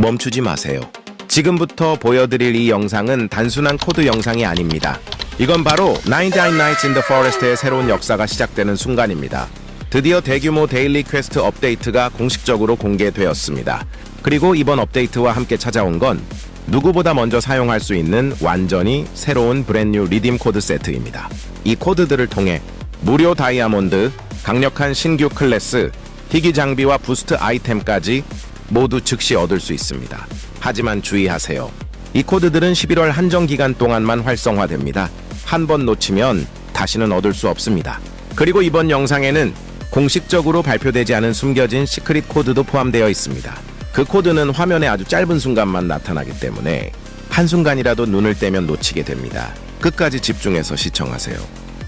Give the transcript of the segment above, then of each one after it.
멈추지 마세요. 지금부터 보여드릴 이 영상은 단순한 코드 영상이 아닙니다. 이건 바로 99 Nights in the Forest의 새로운 역사가 시작되는 순간입니다. 드디어 대규모 데일리 퀘스트 업데이트가 공식적으로 공개되었습니다. 그리고 이번 업데이트와 함께 찾아온 건 누구보다 먼저 사용할 수 있는 완전히 새로운 브랜뉴 리딤 코드 세트입니다. 이 코드들을 통해 무료 다이아몬드, 강력한 신규 클래스, 희귀 장비와 부스트 아이템까지 모두 즉시 얻을 수 있습니다. 하지만 주의하세요. 이 코드들은 11월 한정 기간 동안만 활성화됩니다. 한 번 놓치면 다시는 얻을 수 없습니다. 그리고 이번 영상에는 공식적으로 발표되지 않은 숨겨진 시크릿 코드도 포함되어 있습니다. 그 코드는 화면에 아주 짧은 순간만 나타나기 때문에 한순간이라도 눈을 떼면 놓치게 됩니다. 끝까지 집중해서 시청하세요.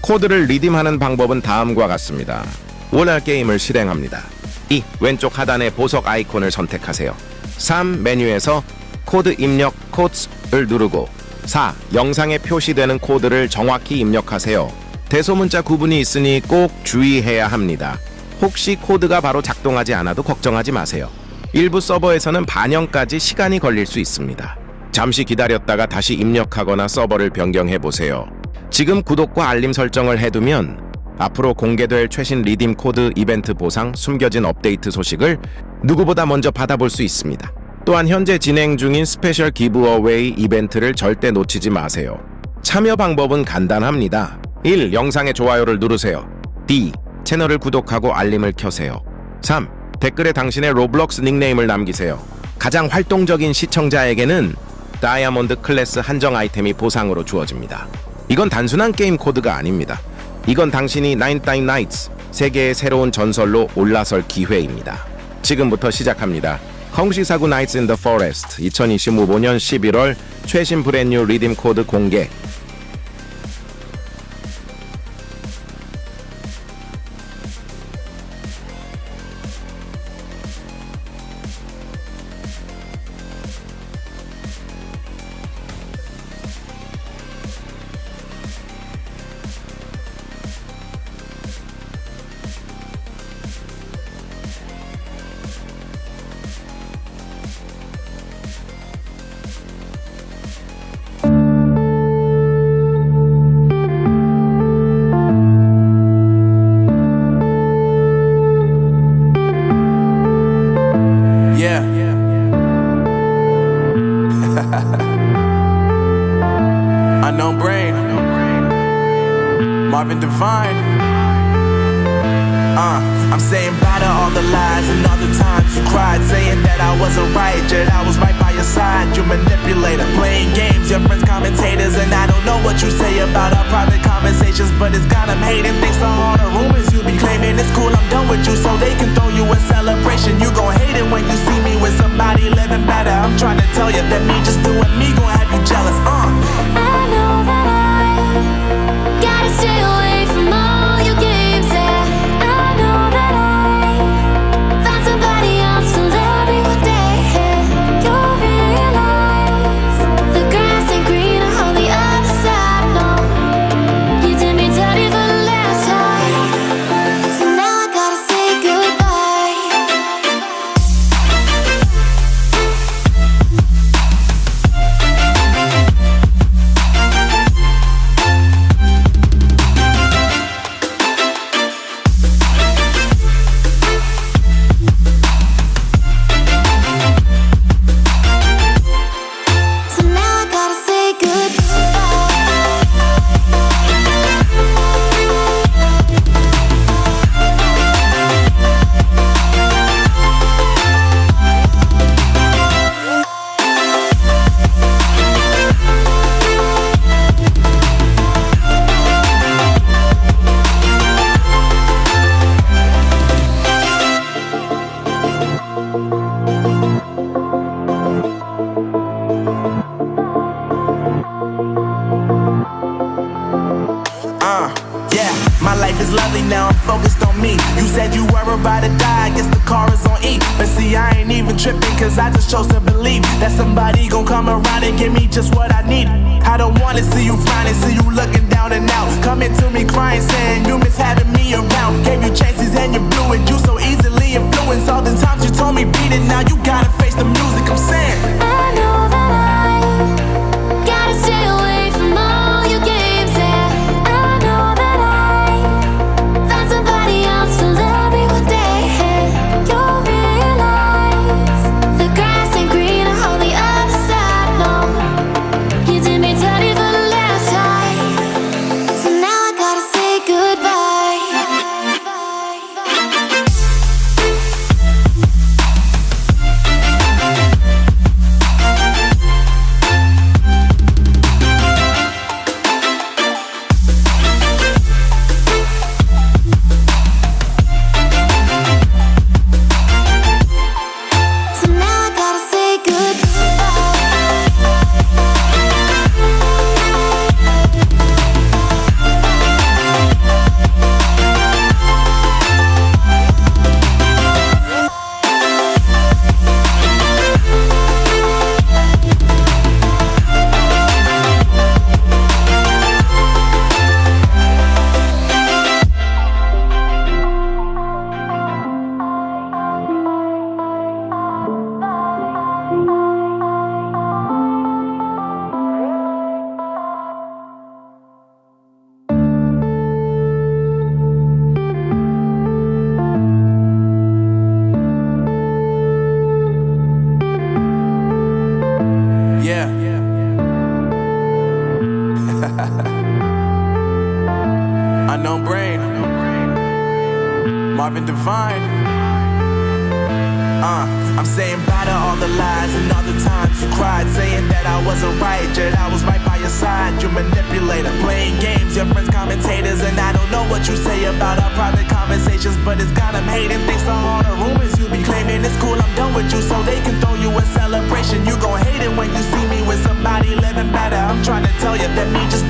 코드를 리딤하는 방법은 다음과 같습니다. 원할 게임을 실행합니다. 2. 왼쪽 하단의 보석 아이콘을 선택하세요. 3. 메뉴에서 코드 입력 코드를 누르고 4. 영상에 표시되는 코드를 정확히 입력하세요. 대소문자 구분이 있으니 꼭 주의해야 합니다. 혹시 코드가 바로 작동하지 않아도 걱정하지 마세요. 일부 서버에서는 반영까지 시간이 걸릴 수 있습니다. 잠시 기다렸다가 다시 입력하거나 서버를 변경해보세요. 지금 구독과 알림 설정을 해두면 앞으로 공개될 최신 리딤 코드 이벤트 보상, 숨겨진 업데이트 소식을 누구보다 먼저 받아볼 수 있습니다. 또한 현재 진행 중인 스페셜 기브어웨이 이벤트를 절대 놓치지 마세요. 참여 방법은 간단합니다. 1. 영상에 좋아요를 누르세요. 2. 채널을 구독하고 알림을 켜세요. 3. 댓글에 당신의 로블록스 닉네임을 남기세요. 가장 활동적인 시청자에게는 다이아몬드 클래스 한정 아이템이 보상으로 주어집니다. 이건 단순한 게임 코드가 아닙니다. 이건 당신이 99 Nights, 세계의 새로운 전설로 올라설 기회입니다. 지금부터 시작합니다. 홍시사구 Nights in the Forest 2025년 11월 최신 브랜뉴 리딤 코드 공개. Unknown brain, Marvin Divine. I'm saying bye to all the lies and all the times you cried, saying that I wasn't right, yet I was right by your side. You manipulator, playing games, your friends commentators, and I don't know what you say about our private conversations, but it's got them hating. Thanks to all the rumors you be claiming, it's cool, I'm done with you, so they can throw you a celebration. You gon' hate it when you see me with somebody living better. I'm trying to tell you that me just doing me gon' have you jealous. I know that I gotta stay away from all your games, yeah. I know that I found somebody else to love me one day, yeah. You'll realize the grass ain't greener on the other side, no. You did me dirty for the last time, so now I gotta say goodbye. So now I gotta say goodbye. Yeah, my life is lovely now, I'm focused on me. You said you were about to die, I guess the car is on E. But see, I ain't even tripping, cause I just chose to believe that somebody gon' come around and give me just what I need. I don't wanna see you frowning, see you looking down and out, coming to me crying, saying you miss having me around. Gave you chances and you blew it, you so easily influenced. All the times you told me beat it, now you gotta face the music. I'm saying fine. I'm saying bye to all the lies and all the times you cried, saying that I wasn't right, yet I was right by your side. You manipulator, playing games, your friends commentators, and I don't know what you say about our private conversations, but it's got them hating. Thanks to all the rumors you be claiming, it's cool, I'm done with you, so they can throw you a celebration. You gon' hate it when you see me with somebody living better. I'm trying to tell you that me just